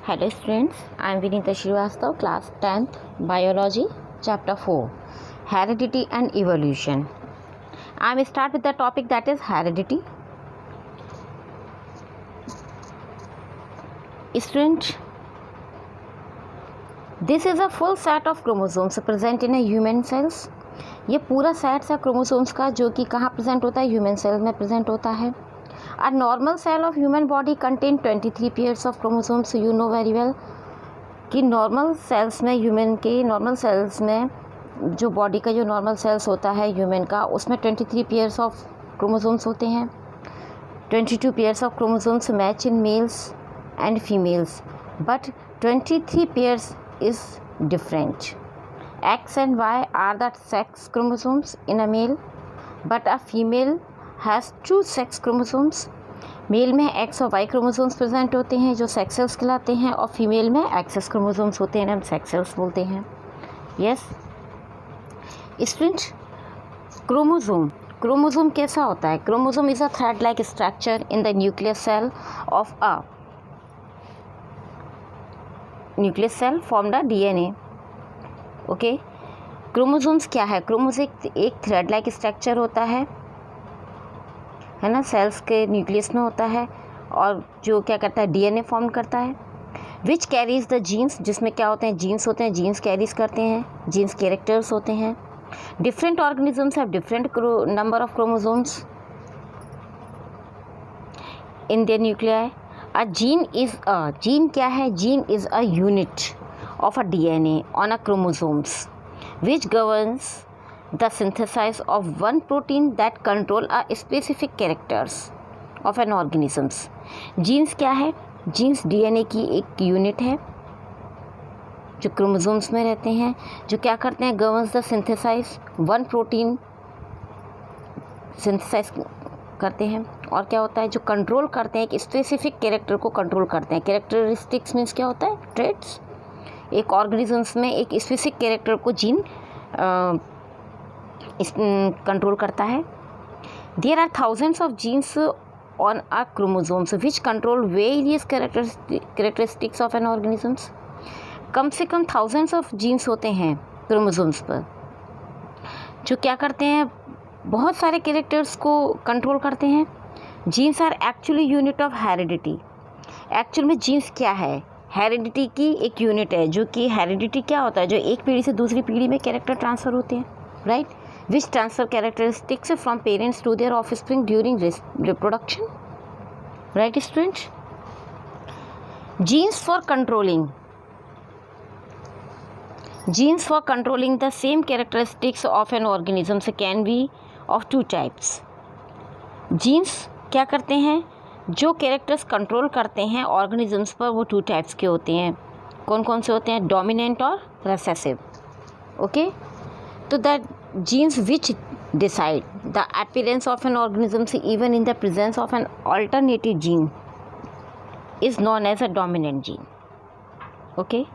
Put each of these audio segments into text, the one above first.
Hello students, I am Vinita Srivastav, class 10th, Biology, chapter 4, Heredity and Evolution. I will start with the topic that is heredity. Student, this is a full set of chromosomes present in a human cells. ये पूरा set है chromosomes का जो कि कहाँ present होता है, human cell में प्रेजेंट होता है. A normal cell of human body contain 23 pairs of chromosomes. So you know very well कि नॉर्मल सेल्स में, ह्यूमन के नॉर्मल सेल्स में, जो बॉडी का जो नॉर्मल सेल्स होता है ह्यूमन का, उसमें 23 पेयर्स ऑफ क्रोमोसोम्स होते हैं. 22 pairs of chromosomes match in males and females, but 23 pairs is different. X and Y are the sex chromosomes in a male, but a female has 2 sex chromosomes. Mail में X और Y chromosomes present होते हैं जो sex cells कहलाते हैं, और female में access chromosomes होते हैं, हम सेक्स सेल्स बोलते हैं. यस स्टूडेंट, क्रोमोसोम कैसा होता है? Chromosome is a thread like structure in the nucleus cell of a nucleus cell form the DNA. Okay, chromosomes क्या है? क्रोमोसोम एक थ्रेड लाइक स्ट्रक्चर होता है ना, सेल्स के न्यूक्लियस में होता है, और जो क्या करता है, DNA फॉर्म करता है. विच कैरीज द जीन्स, जिसमें क्या होते हैं, जीन्स होते हैं, जीन्स कैरीज करते हैं, जीन्स कैरेक्टर्स होते हैं. Different organisms have different number of chromosomes in their nuclei. Gene क्या है? Gene is a unit of a DNA on a chromosomes which governs the synthesis of one protein that control a specific characters of an organisms. Genes क्या है? Jeans DNA की एक unit है जो chromosomes में रहते हैं, जो क्या करते हैं, governs the synthesis one protein synthesize करते हैं, और क्या होता है, जो कंट्रोल करते हैं, एक स्पेसिफिक कैरेक्टर को कंट्रोल करते हैं. कैरेक्टरिस्टिक्स मीन्स क्या होता है? ट्रेट्स. एक ऑर्गेनिजम्स में एक स्पेसिफिक कैरेक्टर को जीन कंट्रोल करता है. There are thousands of genes on a chromosomes which control various characteristics of an organisms. कम से कम थाउजेंड्स ऑफ जीन्स होते हैं क्रोमोसोम्स पर, जो क्या करते हैं, बहुत सारे कैरेक्टर्स को कंट्रोल करते हैं. Genes are actually unit of heredity. Actual में जीन्स क्या है? हेरिडिटी की एक यूनिट है. जो कि हेरिडिटी क्या होता है? जो एक पीढ़ी से दूसरी पीढ़ी में कैरेक्टर ट्रांसफ़र होते हैं, right, which transfer characteristics from parents to their offspring during reproduction. Right student, genes for controlling the same characteristics of an organism can be of 2 types. Genes क्या करते हैं? जो कैरेक्टर्स कंट्रोल करते हैं organisms पर, वो 2 टाइप्स के होते हैं. कौन कौन से होते हैं? डोमिनेंट और रेसेसिव. ओके, तो the genes which decide the appearance of an organism even in the presence of an alternative gene is known as a dominant gene. Okay,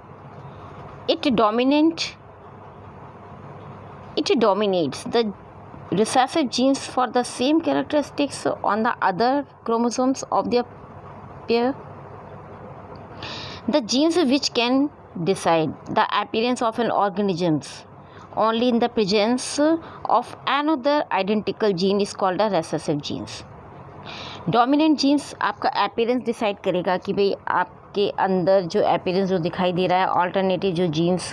it dominates the recessive genes for the same characteristics on the other chromosomes of their pair. The genes which can decide the appearance of an organism only in the presence of another identical gene is called a recessive genes. Dominant genes आपका appearance decide करेगा कि भाई आपके अंदर जो appearance जो दिखाई दे रहा है, अल्टरनेटिव जो जीन्स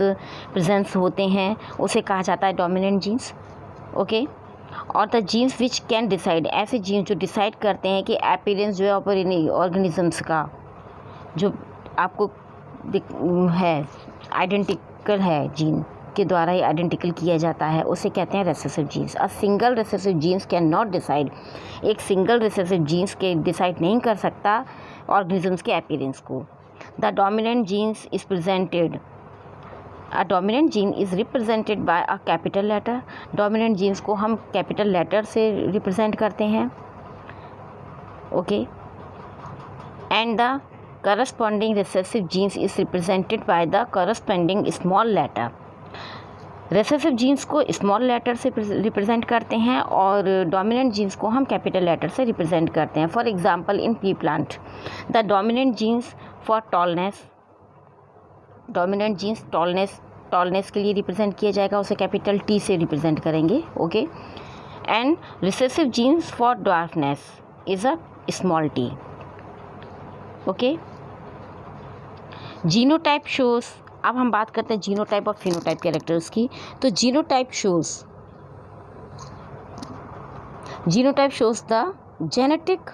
प्रेजेंस होते हैं, उसे कहा जाता है डोमिनेंट जीन्स. ओके, और the genes which can decide, ऐसे जीन्स जो डिसाइड करते हैं कि अपीयरेंस जो है ऑर्गेनिजम्स का जो आपको है आइडेंटिकल है, जीन के द्वारा ही आइडेंटिकल किया जाता है, उसे कहते हैं recessive genes. A single recessive genes can not decide, एक सिंगल रेसेसिव जीन्स के डिसाइड नहीं कर सकता ऑर्गेनिजम्स के अपीयरेंस को. The dominant genes is presented, a dominant gene is represented by a capital letter. Dominant genes को हम capital letter से रिप्रेजेंट करते हैं. Okay, and the corresponding recessive genes is represented by the corresponding small letter. Recessive genes को small letter से represent करते हैं और डोमिनेंट जीन्स को हम कैपिटल लेटर से रिप्रेजेंट करते हैं. For example in pea plant the dominant genes for tallness dominant genes tallness के लिए रिप्रेजेंट किया जाएगा, उसे कैपिटल टी से रिप्रेजेंट करेंगे, okay. And recessive genes for dwarfness is a small t, okay. Genotype shows, अब हम बात करते हैं जीनोटाइप और फिनोटाइप कैरेक्टर्स की। तो genotype shows the genetic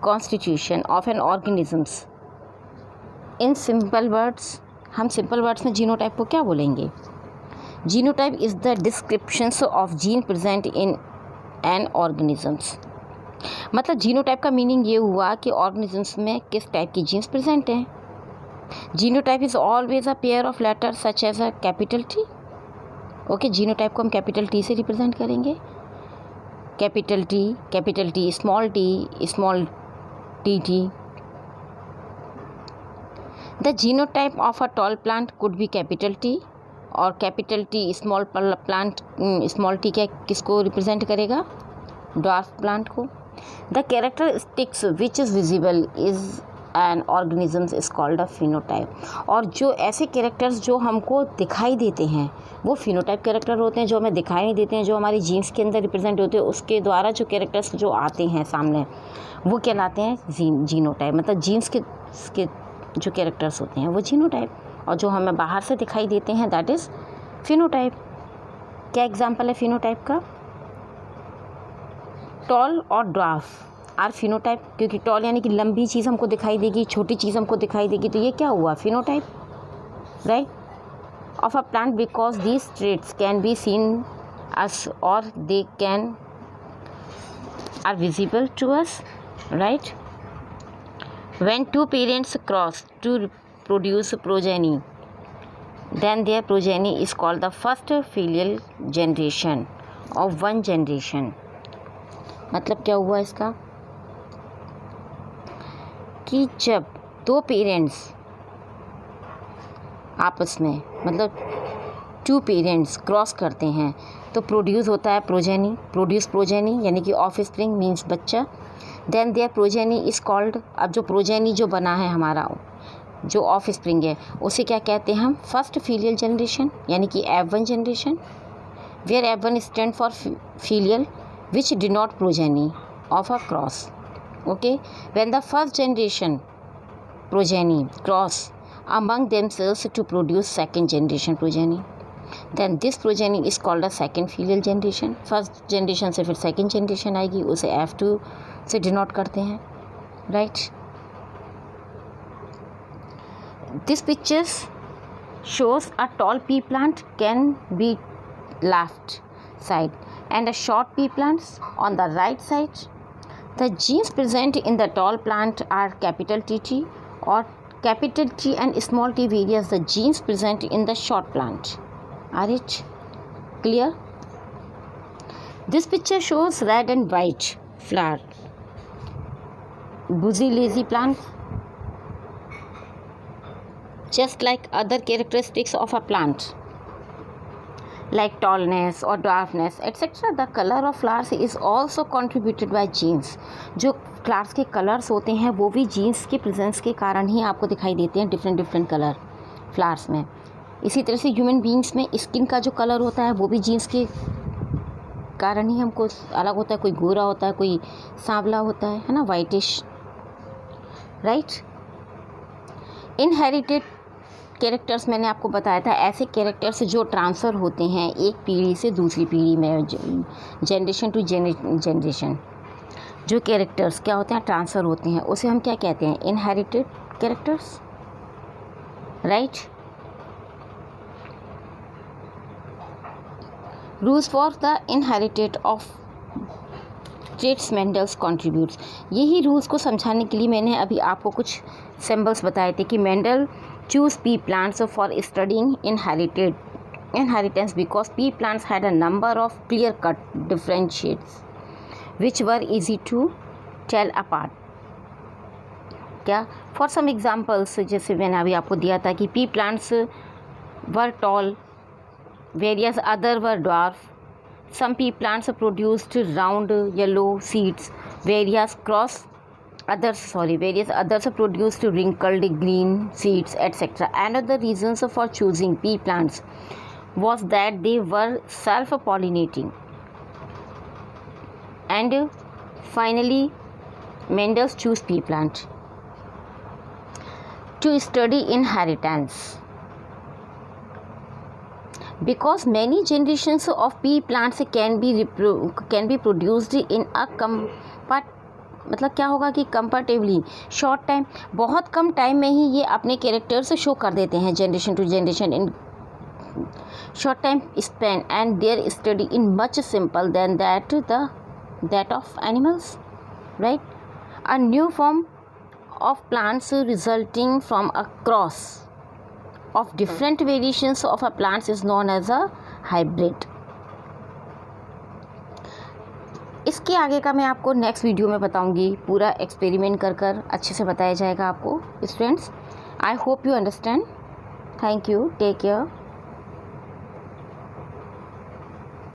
constitution of an organisms. In simple words, हम सिंपल वर्ड्स में जीनोटाइप को क्या बोलेंगे? Genotype is the descriptions of gene present in an organisms. मतलब जीनोटाइप का मीनिंग ये हुआ कि ऑर्गेनिजम्स में किस टाइप की जीन्स प्रेजेंट हैं। Genotype is always a pair of letter such as a capital T, okay. Genotype को हम कैपिटल टी से रिप्रेजेंट करेंगे, capital T, small T T. The genotype of a tall plant could be capital T, और capital T small plant, small T क्या किसको represent करेगा? Dwarf plant को। The characteristics which is visible is an organisms is called a phenotype. और जो ऐसे characters जो हमको दिखाई देते हैं वो फिनोटाइप कैरेक्टर होते हैं। जो हमें दिखाई नहीं देते हैं, जो हमारी जीन्स के अंदर रिप्रेजेंट होते हैं, उसके द्वारा जो कैरेक्टर्स जो आते हैं सामने वो कहलाते हैं जीनोटाइप। मतलब जीन्स के जो कैरेक्टर्स होते हैं वो जीनोटाइप, और जो हमें बाहर से दिखाई देते हैं दैट इज़ फिनोटाइप। क्या एग्जाम्पल है फिनोटाइप का? टॉल और ड्वार्फ आर फिनोटाइप, क्योंकि टॉल यानी कि लंबी चीज़ हमको दिखाई देगी, छोटी चीज़ हमको दिखाई देगी, तो ये क्या हुआ? Phenotype, right, of a plant because these traits can be seen us और they can are visible to us, right. When two parents cross to produce progeny, then their progeny is called the first filial generation of one generation. मतलब क्या हुआ इसका कि जब दो parents आपस में, मतलब टू पेरेंट्स क्रॉस करते हैं तो प्रोड्यूस होता है प्रोजेनी यानी कि ऑफस्प्रिंग मीन्स बच्चा। Then their progeny is called, अब जो प्रोजेनी जो बना है हमारा जो ऑफ स्प्रिंग है उसे क्या कहते हैं हम? फर्स्ट फीलियल जनरेशन यानी कि F1 generation, where F1 stand for filial which denote progeny of a cross, okay. When the first generation progeny cross among themselves to produce second generation progeny, then this progeny is called a second filial generation. First generation से फिर second generation आएगी, उसे F2 से denote करते हैं, right. This pictures shows a tall pea plant can be left side and a short pea plants on the right side. The genes present in the tall plant are capital TT or capital T and small t various the genes present in the short plant. Are it clear? This picture shows red and white flower, bushy lazy plant. Just like other characteristics of a plant, like tallness or dwarfness, etc., the color of flowers is also contributed by genes. जो flowers के colours होते हैं वो भी jeans के presence के कारण ही आपको दिखाई देते हैं, डिफरेंट कलर फ्लावर्स में। इसी तरह से ह्यूमन बींग्स में स्किन का जो कलर होता है वो भी जीन्स के कारण ही हमको अलग होता है। कोई गोरा होता है, कोई सांवला होता है ना, वाइटिश, राइट। इनहेरिटेड कैरेक्टर्स मैंने आपको बताया था, ऐसे कैरेक्टर्स जो ट्रांसफ़र होते हैं एक पीढ़ी से दूसरी पीढ़ी में, जनरेशन टू जनरेशन। जो कैरेक्टर्स क्या होते हैं? ट्रांसफ़र होते हैं, उसे हम क्या कहते हैं? Inherited characters, right. Rules for the inherited of traits Mendel's contributes. यही रूल्स को समझाने के लिए मैंने अभी आपको कुछ सिंबल्स बताए थे कि Mendel choose pea plants for studying inheritance because pea plants had a number of clear-cut differentiates which were easy to tell apart. क्या? For some examples, जैसे मैंने अभी आपको दिया था कि pea plants were tall, whereas other were dwarf. Some pea plants produced round yellow seeds, whereas cross various others produced wrinkled green seeds, etc. Another reasons for choosing pea plants was that they were self-pollinating. And finally, Mendel chose pea plant to study inheritance. Because many generations of pea plants can be produced in a मतलब क्या होगा कि comfortably short time, बहुत कम time में ही ये अपने characters show कर देते हैं generation to generation in short time span, and their study in much simple than that of animals, right. A new form of plants resulting from a cross of different variations of a plants is known as a hybrid. इसके आगे का मैं आपको next video में बताऊंगी, पूरा experiment कर अच्छे से बताया जाएगा आपको students. I hope you understand. Thank you. Take care.